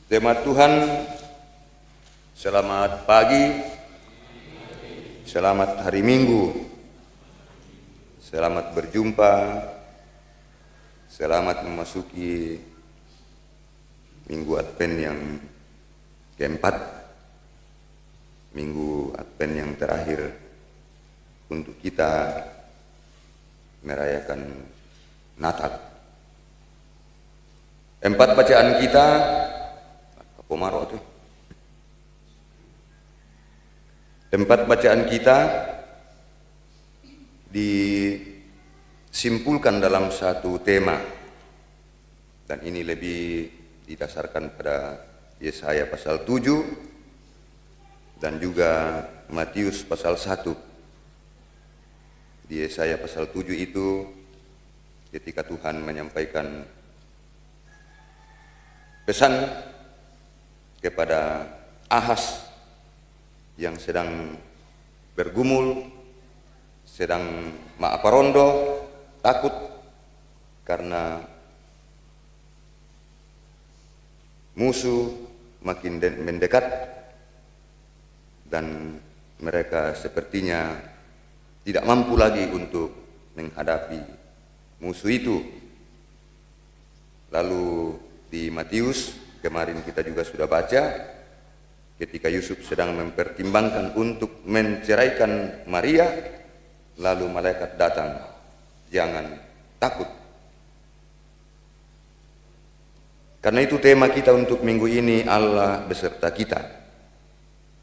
Jemaat Tuhan, selamat pagi, selamat hari Minggu, selamat berjumpa, selamat memasuki Minggu Advent yang keempat, Minggu Advent yang terakhir untuk kita merayakan Natal. Empat bacaan kita tempat bacaan kita disimpulkan dalam satu tema, dan ini lebih didasarkan pada Yesaya pasal 7 dan juga Matius pasal 1. Di Yesaya pasal 7 itu ketika Tuhan menyampaikan pesan kepada Ahas yang sedang bergumul, sedang maaparondo, takut karena musuh makin mendekat dan mereka sepertinya tidak mampu lagi untuk menghadapi musuh itu. Lalu di Matius kemarin kita juga sudah baca ketika Yusuf sedang mempertimbangkan untuk menceraikan Maria, lalu malaikat datang, jangan takut. Karena itu tema kita untuk minggu ini, Allah beserta kita,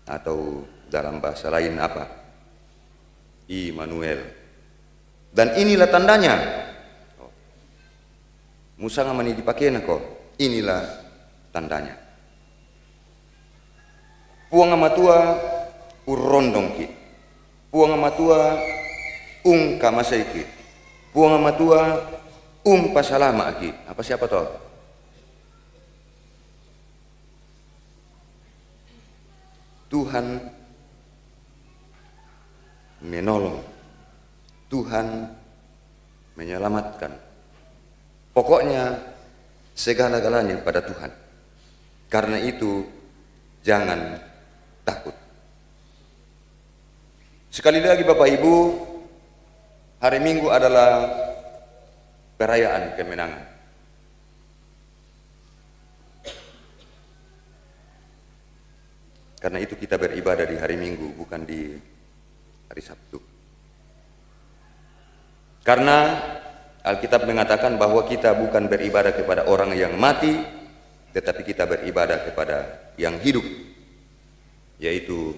atau dalam bahasa lain apa? Immanuel. Dan inilah tandanya. Musa ngamani dipakai kok. Inilah tandanya. Puang amatua urrondong ki. Puang amatua kamasai ki. Puang amatua pasalama ki. Apa siapa toh? Tuhan menolong. Tuhan menyelamatkan. Pokoknya segala-galanya pada Tuhan. Karena itu jangan takut. Sekali lagi Bapak Ibu, hari Minggu adalah perayaan kemenangan. Karena itu kita beribadah di hari Minggu, bukan di hari Sabtu. Karena Alkitab mengatakan bahwa kita bukan beribadah kepada orang yang mati, tetapi kita beribadah kepada yang hidup, yaitu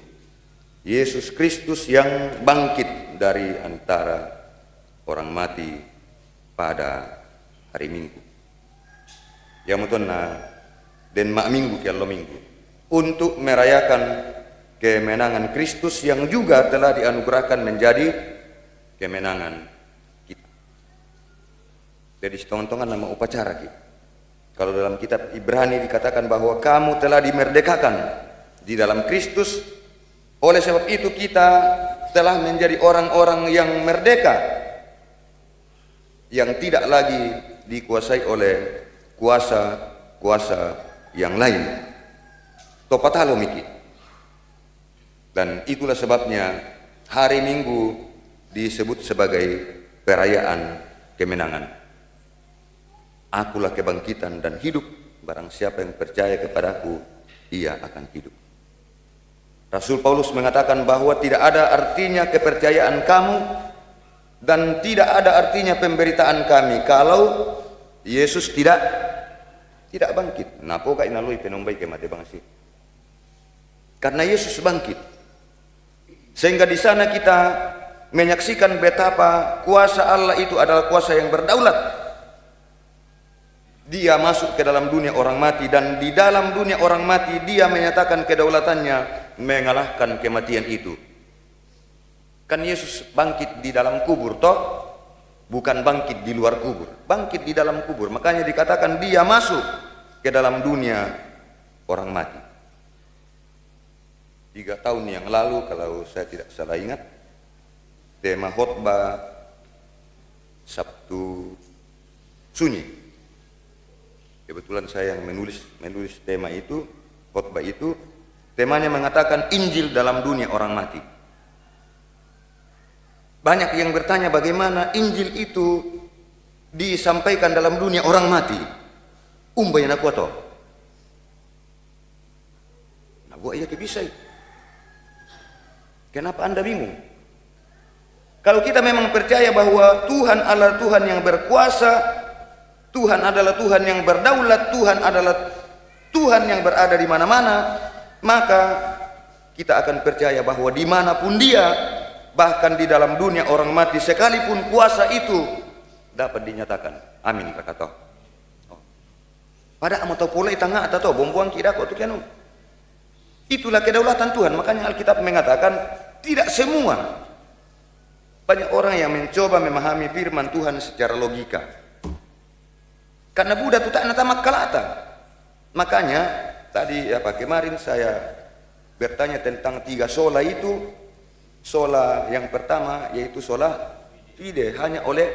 Yesus Kristus yang bangkit dari antara orang mati pada hari Minggu. Ya mutonna dan mak minggu kalau minggu untuk merayakan kemenangan Kristus yang juga telah dianugerahkan menjadi kemenangan kita. Jadi setengah-tengah nama upacara kita. Kalau dalam kitab Ibrani dikatakan bahwa kamu telah dimerdekakan di dalam Kristus, oleh sebab itu kita telah menjadi orang-orang yang merdeka, yang tidak lagi dikuasai oleh kuasa-kuasa yang lain. Topatalo miki. Dan itulah sebabnya hari Minggu disebut sebagai perayaan kemenangan. Akulah kebangkitan dan hidup, barang siapa yang percaya kepadaku, ia akan hidup. Rasul Paulus mengatakan bahwa tidak ada artinya kepercayaan kamu dan tidak ada artinya pemberitaan kami kalau Yesus tidak bangkit. Napo ka inalui penombay ke mate bangsi. Karena Yesus bangkit, sehingga di sana kita menyaksikan betapa kuasa Allah itu adalah kuasa yang berdaulat. Dia masuk ke dalam dunia orang mati, dan di dalam dunia orang mati dia menyatakan kedaulatannya mengalahkan kematian itu. Kan Yesus bangkit di dalam kubur toh, bukan bangkit di luar kubur, bangkit di dalam kubur. Makanya dikatakan dia masuk ke dalam dunia orang mati. 3 tahun yang lalu kalau saya tidak salah ingat, tema khotbah Sabtu Sunyi Kebetulan saya yang menulis tema itu, khotbah itu, temanya mengatakan Injil dalam dunia orang mati. Banyak yang bertanya bagaimana Injil itu disampaikan dalam dunia orang mati. Umbayang aku atau? Nah, buat iya bisa. Kenapa Anda bingung? Kalau kita memang percaya bahwa Tuhan adalah Tuhan yang berkuasa, Tuhan adalah Tuhan yang berdaulat, Tuhan adalah Tuhan yang berada di mana-mana, maka kita akan percaya bahwa dimanapun Dia, bahkan di dalam dunia orang mati sekalipun kuasa itu dapat dinyatakan. Amin kata. Pada amat pola tengah atau buang kira kok tu kan. Itulah kedaulatan Tuhan. Makanya Alkitab mengatakan tidak semua. Banyak orang yang mencoba memahami firman Tuhan secara logika. Karena Buddha itu tak natamak kalata. Makanya tadi kemarin saya bertanya tentang 3 sola itu. Sola yang pertama yaitu sola fide, hanya oleh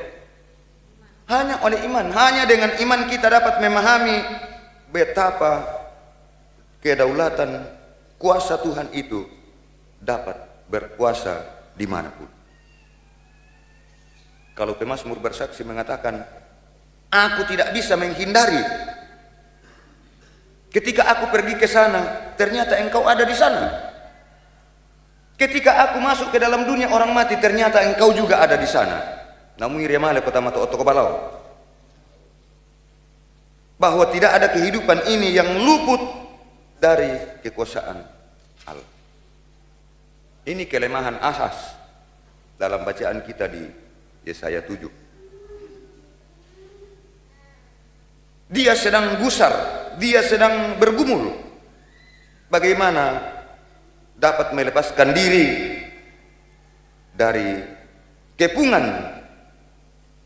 iman. Hanya dengan iman kita dapat memahami betapa kedaulatan kuasa Tuhan itu dapat berkuasa dimanapun. Kalau pemazmur bersaksi mengatakan, aku tidak bisa menghindari. Ketika aku pergi ke sana, ternyata engkau ada di sana. Ketika aku masuk ke dalam dunia orang mati, ternyata engkau juga ada di sana. Namun iremale kota mata otok balau. Bahwa tidak ada kehidupan ini yang luput dari kekuasaan Allah. Ini kelemahan asas dalam bacaan kita di Yesaya 7. Dia sedang gusar, dia sedang bergumul. Bagaimana dapat melepaskan diri dari kepungan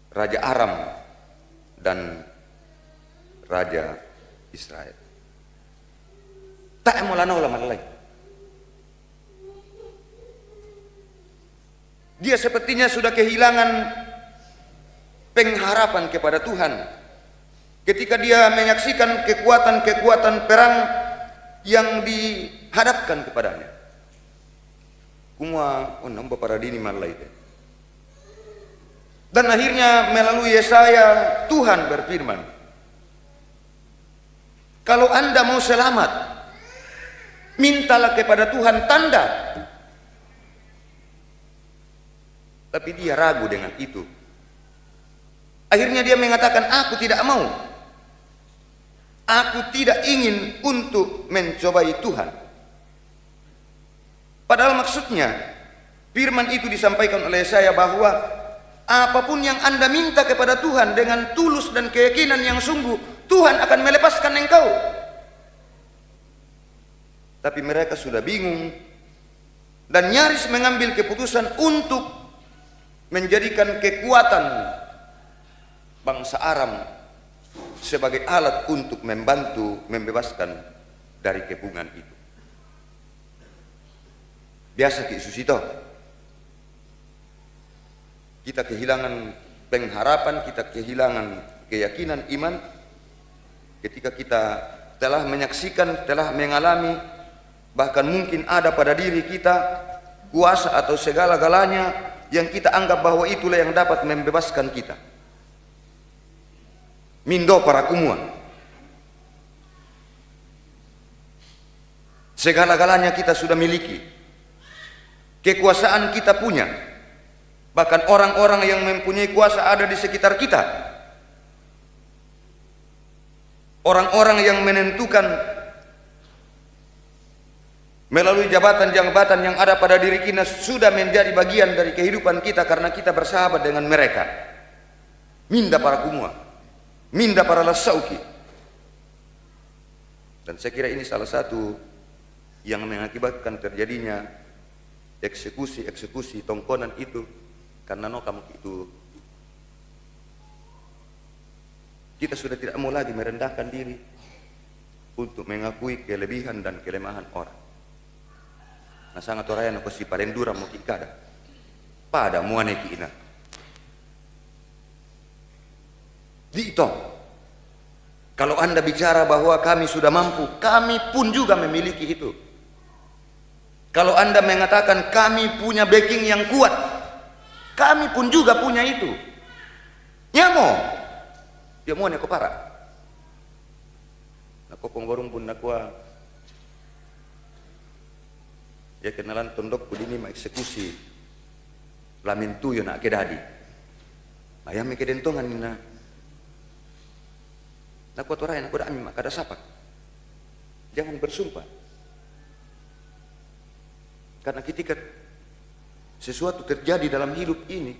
Raja Aram dan Raja Israel. Tak mulana ulama lain. Dia sepertinya sudah kehilangan pengharapan kepada Tuhan. Ketika dia menyaksikan kekuatan-kekuatan perang yang dihadapkan kepadanya. Kumua nambah para dini malai. Dan akhirnya melalui Yesaya Tuhan berfirman, kalau Anda mau selamat, mintalah kepada Tuhan tanda. Tapi dia ragu dengan itu. Akhirnya dia mengatakan, aku tidak mau. Aku tidak ingin untuk mencobai Tuhan. Padahal maksudnya, firman itu disampaikan oleh saya bahwa apapun yang Anda minta kepada Tuhan dengan tulus dan keyakinan yang sungguh, Tuhan akan melepaskan engkau. Tapi mereka sudah bingung dan nyaris mengambil keputusan untuk menjadikan kekuatan bangsa Aram sebagai alat untuk membantu membebaskan dari kepungan itu. Biasa Ki Susito, kita kehilangan pengharapan, kita kehilangan keyakinan iman ketika kita telah menyaksikan, telah mengalami, bahkan mungkin ada pada diri kita kuasa atau segala-galanya yang kita anggap bahwa itulah yang dapat membebaskan kita. Mindo para kumua. Segala-galanya kita sudah miliki. Kekuasaan kita punya. Bahkan orang-orang yang mempunyai kuasa ada di sekitar kita. Orang-orang yang menentukan melalui jabatan-jabatan yang ada pada diri kita sudah menjadi bagian dari kehidupan kita karena kita bersahabat dengan mereka. Minda para kumua, minda para lasauki. Dan saya kira ini salah satu yang mengakibatkan terjadinya eksekusi tongkonan itu karena kamu itu. Kita sudah tidak mau lagi merendahkan diri untuk mengakui kelebihan dan kelemahan orang. Nah sangat orang yang si parendura mau kikada pada muane kina di itu Kalau Anda bicara bahwa kami sudah mampu, kami pun juga memiliki itu. Kalau Anda mengatakan kami punya backing yang kuat, kami pun juga punya itu. Nyamo, dia mau neko para. Aku pengborong pun nakwa. Ya kenalan tondok kudini ma eksekusi. Lamin tuyo nak kedadi. Ayam kedentongan nina. Nakwa torai nakwa dami mak kada sapak. Jangan bersumpah. Karena ketika sesuatu terjadi dalam hidup ini,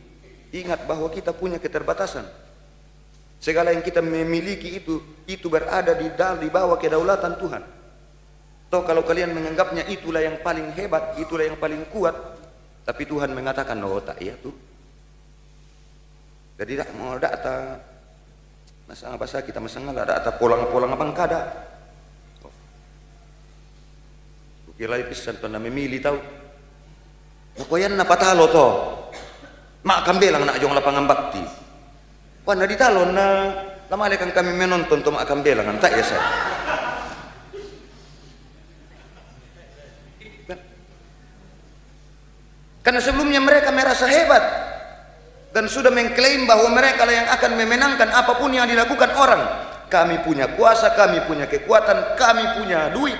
ingat bahwa kita punya keterbatasan. Segala yang kita memiliki itu berada di bawah kedaulatan Tuhan. Toh kalau kalian menganggapnya itulah yang paling hebat, itulah yang paling kuat, tapi Tuhan mengatakan, oh tak iya tuh. Jadi tak mau data, masa apa kita masa nggak data polang-polang abang kada. Kira pisan pernah memilih tahu. Nakoyan na patalo to. Mak kambelang na jong lapangan bakti. Wan na ditalon na lamali kang kami menonton to mak kambelang anta ya saya. Karena sebelumnya mereka merasa hebat dan sudah mengklaim bahwa mereka lah yang akan memenangkan apapun yang dilakukan orang. Kami punya kuasa, kami punya kekuatan, kami punya duit.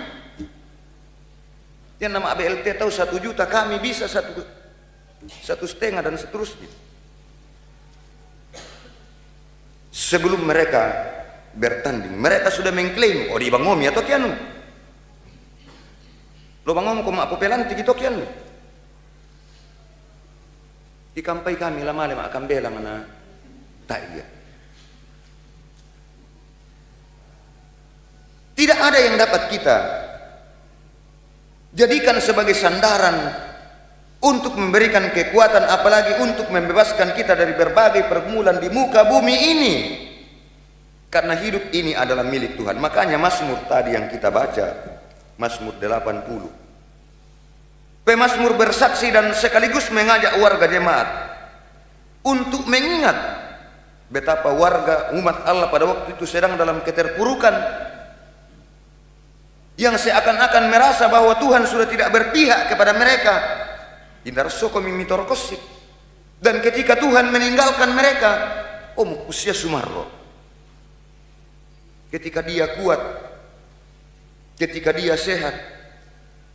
Yang nama ABLT tahu 1 juta, kami bisa 1,5 dan seterusnya. Sebelum mereka bertanding, mereka sudah mengklaim, oh di bangomi atau kianu. Lo bangom ko maapopelanti gitu kianu. Di kampai kami lama akan belang na tak iya. Tidak ada yang dapat kita jadikan sebagai sandaran untuk memberikan kekuatan, apalagi untuk membebaskan kita dari berbagai pergumulan di muka bumi ini. Karena hidup ini adalah milik Tuhan. Makanya Mazmur tadi yang kita baca, Mazmur 80. Pemazmur bersaksi dan sekaligus mengajak warga jemaat untuk mengingat betapa warga umat Allah pada waktu itu sedang dalam keterpurukan, yang seakan-akan merasa bahwa Tuhan sudah tidak berpihak kepada mereka. Dan ketika Tuhan meninggalkan mereka, usia Sumarro, ketika dia kuat, ketika dia sehat,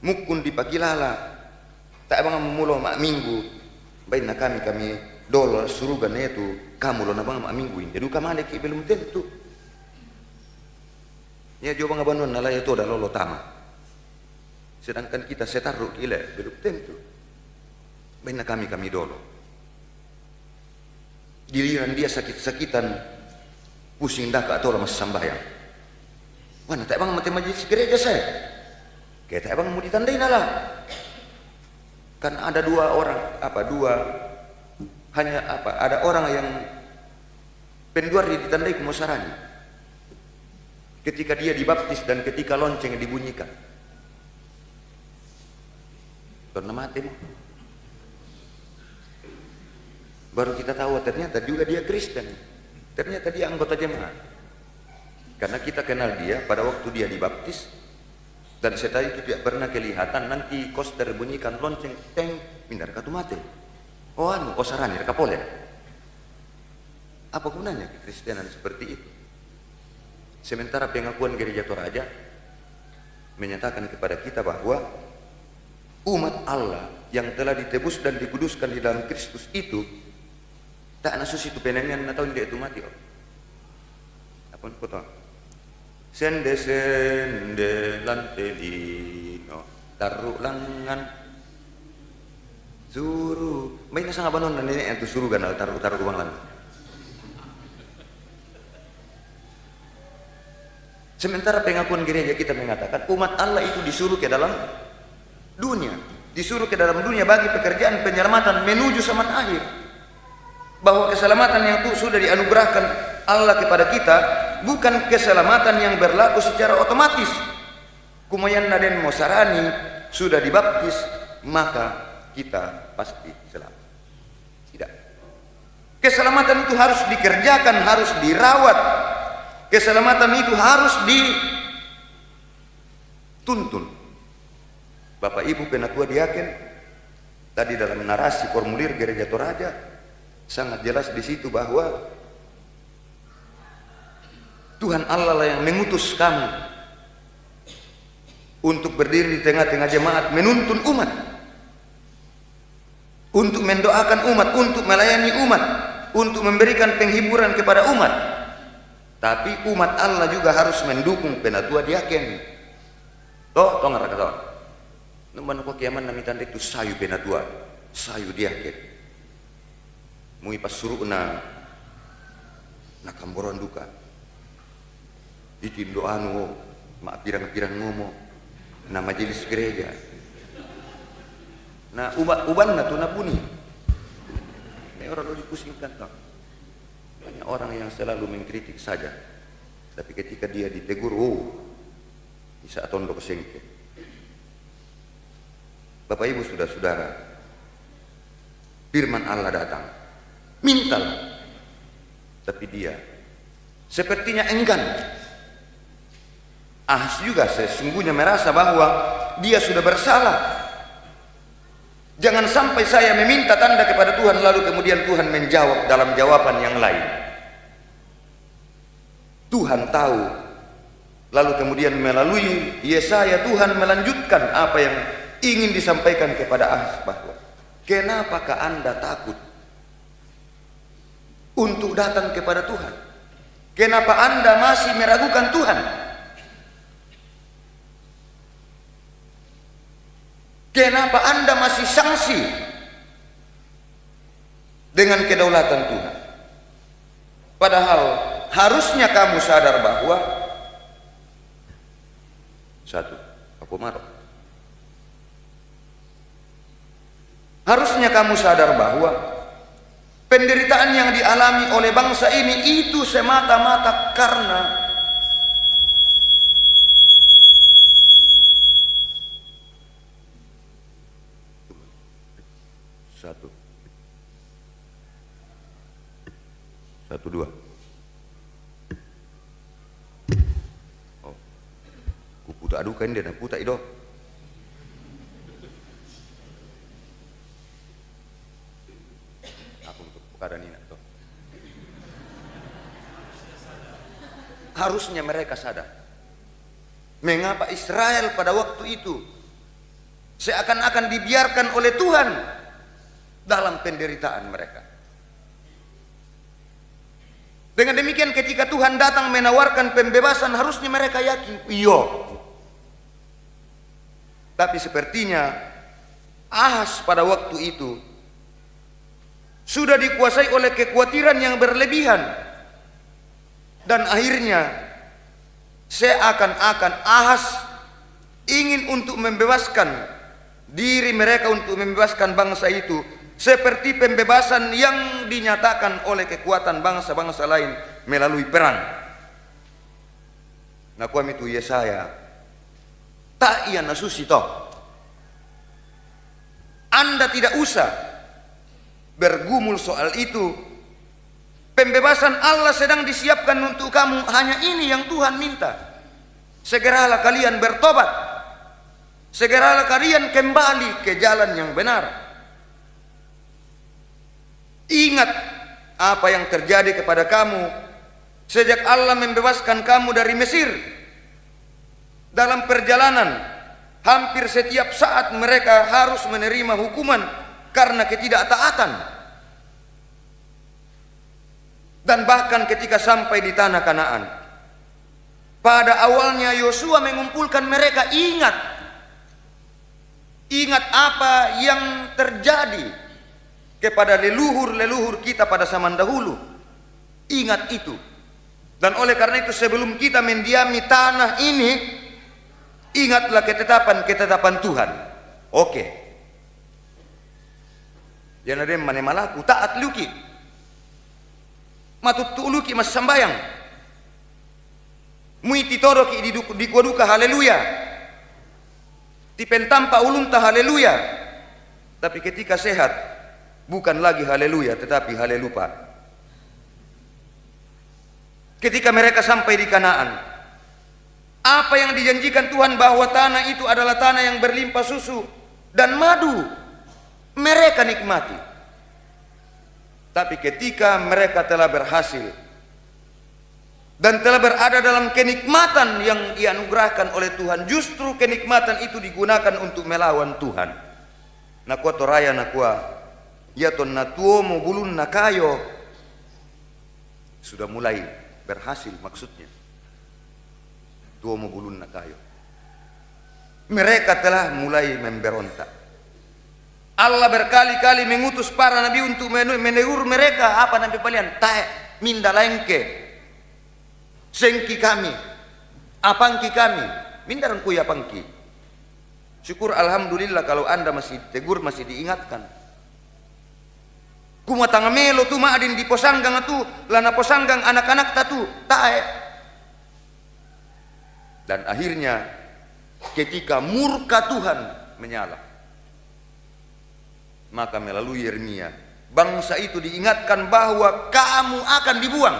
mukun di pagi lala, tak bang memulo mak minggu, baik nak kami dolar surugan itu, kamu lo nabang mak minggu ini, jadi kamu lagi belum tentu. Ya coba ngabanon nala itu dah lolo tama. Sedangkan kita setaruh gila belum tentu. Baik nak kami dolo. Giliran dia sakit-sakitan, pusing dah atau lemas sambayang. Mana tak bang mati majelis gereja saya? Kita bang mau ditandai nala. Kan ada ada orang yang penduar ditandai kumusarani. Ketika dia dibaptis dan ketika lonceng dibunyikan. Karena mati. Baru kita tahu ternyata juga dia Kristen. Ternyata dia anggota jemaat. Karena kita kenal dia pada waktu dia dibaptis. Dan setelah itu tidak pernah kelihatan, nanti koster bunyikan lonceng, teng, mindar katu mate. Oh sarani, reka polen. Apa gunanya kekristenan seperti itu? Sementara pengakuan Gereja Toraja menyatakan kepada kita bahwa umat Allah yang telah ditebus dan dikuduskan di dalam Kristus itu tak nasus itu penengan atau tidak itu mati. Apa foto? Sende lantelino taruh langan suruh main sangat banon dan nenek itu suruh ganal taruh uang lan. Sementara pengakuan gereja kita mengatakan umat Allah itu disuruh ke dalam dunia, disuruh ke dalam dunia bagi pekerjaan penyelamatan menuju zaman akhir. Bahwa keselamatan yang itu sudah dianugerahkan Allah kepada kita bukan keselamatan yang berlaku secara otomatis. Kumayan naden mosarani sudah dibaptis maka kita pasti selamat. Tidak. Keselamatan itu harus dikerjakan, harus dirawat. keselamatan itu harus dituntun. Bapak Ibu penatua diaken, tadi dalam narasi formulir Gereja Toraja sangat jelas di situ bahwa Tuhan Allah lah yang mengutus kamu untuk berdiri di tengah-tengah jemaat, menuntun umat, untuk mendoakan umat, untuk melayani umat, untuk memberikan penghiburan kepada umat. Tapi umat Allah juga harus mendukung penatua diaken. Toh ngaraka toh. Naman ko kiaman nami tanda itu sayu penatua, sayu diaken. Mui pasuru na nakamboron duka. Itin doanu ma pirang-pirang ngomo na majelis gereja. Nah uban na tuna puni. Ini orang lo dipusingkan toh. Banyak orang yang selalu mengkritik saja, tapi ketika dia ditegur, bisa tondok sengke. Bapak Ibu saudara-saudara, firman Allah datang, mintalah, tapi dia sepertinya enggan. Ahas juga sesungguhnya merasa bahwa dia sudah bersalah. Jangan sampai saya meminta tanda kepada Tuhan lalu kemudian Tuhan menjawab dalam jawaban yang lain. Tuhan tahu. Lalu kemudian melalui Yesaya Tuhan melanjutkan apa yang ingin disampaikan kepada Ahaz, bahwa kenapakah Anda takut untuk datang kepada Tuhan? Kenapa Anda masih meragukan Tuhan? Kenapa Anda masih sangsi dengan kedaulatan Tuhan? Padahal harusnya kamu sadar bahwa satu, aku marah. Harusnya kamu sadar bahwa penderitaan yang dialami oleh bangsa ini itu semata-mata karena satu dua. Oh, ku puta adukan dia dan puta itu. Aku untuk keadaan ini toh. Harusnya mereka sadar mengapa Israel pada waktu itu seakan-akan dibiarkan oleh Tuhan dalam penderitaan mereka. Dengan demikian ketika Tuhan datang menawarkan pembebasan, harusnya mereka yakin, iya. Tapi sepertinya Ahaz pada waktu itu sudah dikuasai oleh kekhawatiran yang berlebihan. Dan akhirnya seakan-akan Ahaz ingin untuk membebaskan diri mereka, untuk membebaskan bangsa itu, seperti pembebasan yang dinyatakan oleh kekuatan bangsa-bangsa lain melalui perang. Nakuam itu Yesaya tak iya nasusi toh. Anda tidak usah bergumul soal itu. Pembebasan Allah sedang disiapkan untuk kamu. Hanya ini yang Tuhan minta. Segeralah kalian bertobat. Segeralah kalian kembali ke jalan yang benar. Ingat apa yang terjadi kepada kamu sejak Allah membebaskan kamu dari Mesir. Dalam perjalanan, hampir setiap saat mereka harus menerima hukuman karena ketidaktaatan. Dan bahkan ketika sampai di tanah Kanaan, pada awalnya Yosua mengumpulkan mereka, ingat apa yang terjadi kepada leluhur-leluhur kita pada zaman dahulu. Ingat itu. Dan oleh karena itu sebelum kita mendiami tanah ini, ingatlah ketetapan Tuhan. Oke. Jangan ada yang malaku taat luki. Matutu luki mas sambayang. Muiti toroki di kuaduka haleluya. Tipentampa ulunta haleluya. Tapi ketika sehat, bukan lagi haleluya tetapi halelupa. ketika mereka sampai di Kanaan, apa yang dijanjikan Tuhan bahwa tanah itu adalah tanah yang berlimpah susu dan madu, mereka nikmati. Tapi ketika mereka telah berhasil dan telah berada dalam kenikmatan yang dianugerahkan oleh Tuhan, justru kenikmatan itu digunakan untuk melawan Tuhan. Nakua toraya nakua yaton natuomo bulun nakayo, sudah mulai berhasil maksudnya. Tuomo bulun nakayo, mereka telah mulai memberontak. Allah berkali-kali mengutus para nabi untuk menegur mereka. Apa nabi palian? Tae minda lengke, sengki kami, apangki kami, mindaran kuya apangki. Syukur alhamdulillah kalau Anda masih tegur, masih diingatkan. Kuma tanga melo tu maadin di posanggang tu, lana posanggang anak-anak tatu, tae. Dan akhirnya ketika murka Tuhan menyala, maka melalui Yeremia bangsa itu diingatkan bahwa kamu akan dibuang.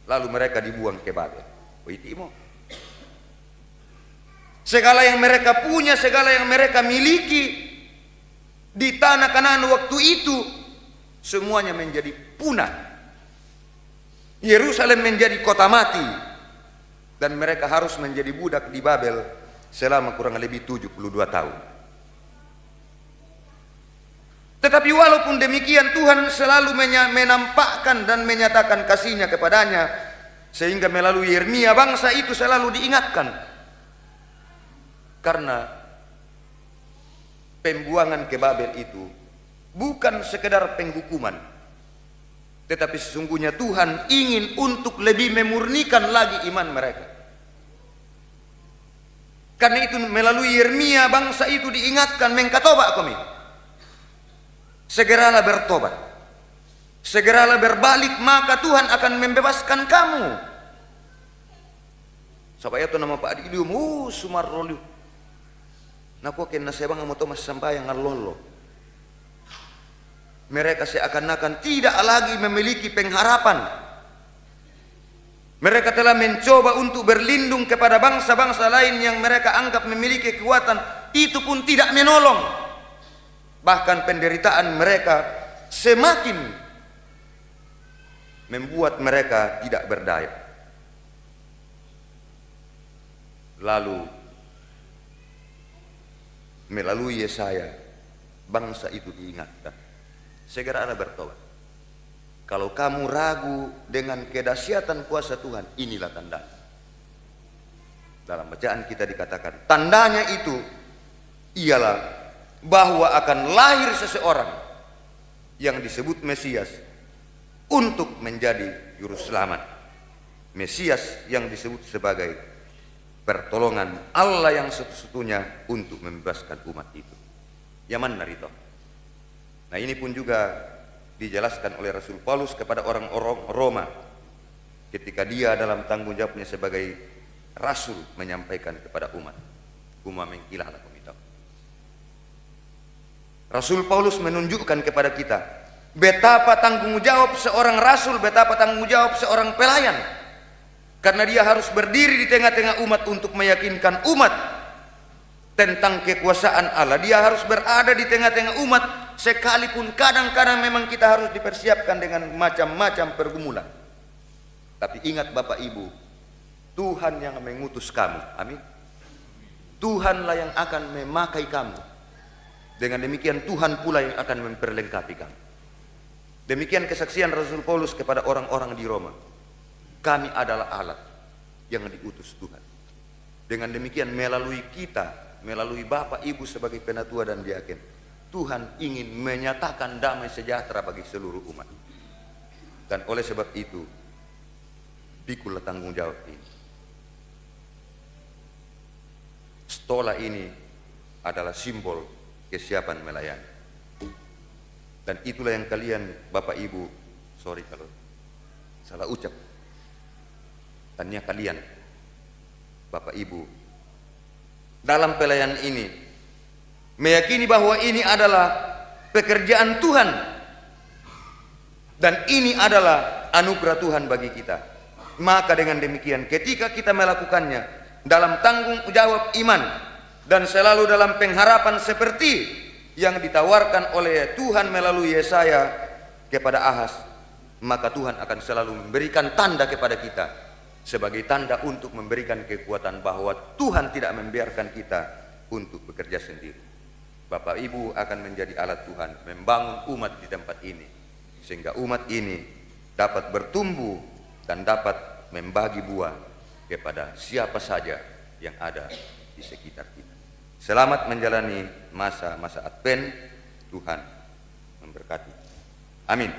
Lalu mereka dibuang ke Babel. Oitimo. Segala yang mereka punya, segala yang mereka miliki di tanah Kanaan waktu itu, semuanya menjadi punah. Yerusalem menjadi kota mati, dan mereka harus menjadi budak di Babel selama kurang lebih 72 tahun. Tetapi walaupun demikian, Tuhan selalu menampakkan dan menyatakan kasih-Nya kepadanya, sehingga melalui Yeremia bangsa itu selalu diingatkan. Karena pembuangan ke Babel itu bukan sekedar penghukuman, tetapi sesungguhnya Tuhan ingin untuk lebih memurnikan lagi iman mereka. Karena itu melalui Yeremia bangsa itu diingatkan, mengkatoba kami, segeralah bertobat, segeralah berbalik, maka Tuhan akan membebaskan kamu. Supaya itu nama Pak Adidium, sumarroliu. Naku kena sebang amu Thomas sampai yang ngalolo. Mereka seakan-akan tidak lagi memiliki pengharapan. Mereka telah mencoba untuk berlindung kepada bangsa-bangsa lain yang mereka anggap memiliki kekuatan, itu pun tidak menolong. Bahkan penderitaan mereka semakin membuat mereka tidak berdaya. Lalu melalui Yesaya bangsa itu diingatkan, segeralah bertobat. Kalau kamu ragu dengan kedahsyatan kuasa Tuhan, inilah tanda. Dalam bacaan kita dikatakan tandanya itu ialah bahwa akan lahir seseorang yang disebut Mesias untuk menjadi juru selamat. Mesias yang disebut sebagai pertolongan Allah yang satu-satunya untuk membebaskan umat itu. Yaman narito. Nah, ini pun juga dijelaskan oleh Rasul Paulus kepada orang-orang Roma ketika dia dalam tanggung jawabnya sebagai rasul menyampaikan kepada umat. Mengkilah komito. Rasul Paulus menunjukkan kepada kita betapa tanggung jawab seorang rasul, betapa tanggung jawab seorang pelayan. Karena dia harus berdiri di tengah-tengah umat untuk meyakinkan umat tentang kekuasaan Allah. Dia harus berada di tengah-tengah umat, sekalipun kadang-kadang memang kita harus dipersiapkan dengan macam-macam pergumulan. Tapi ingat Bapak Ibu, Tuhan yang mengutus kamu. Amin. Tuhanlah yang akan memakai kamu. Dengan demikian Tuhan pula yang akan memperlengkapi kamu. Demikian kesaksian Rasul Paulus kepada orang-orang di Roma. Kami adalah alat yang diutus Tuhan. Dengan demikian melalui kita, melalui Bapak Ibu sebagai penatua dan diaken, Tuhan ingin menyatakan damai sejahtera bagi seluruh umat. Dan oleh sebab itu, pikulah tanggung jawab ini. Stola ini adalah simbol kesiapan melayani. Dan itulah yang kalian Bapak Ibu, sorry kalau salah ucap, tanya kalian Bapak Ibu dalam pelayanan ini meyakini bahwa ini adalah pekerjaan Tuhan dan ini adalah anugerah Tuhan bagi kita. Maka dengan demikian ketika kita melakukannya dalam tanggung jawab iman dan selalu dalam pengharapan seperti yang ditawarkan oleh Tuhan melalui Yesaya kepada Ahaz, maka Tuhan akan selalu memberikan tanda kepada kita sebagai tanda untuk memberikan kekuatan bahwa Tuhan tidak membiarkan kita untuk bekerja sendiri. Bapak Ibu akan menjadi alat Tuhan membangun umat di tempat ini, sehingga umat ini dapat bertumbuh dan dapat membagi buah kepada siapa saja yang ada di sekitar kita. Selamat menjalani masa-masa Advent. Tuhan memberkati. Amin.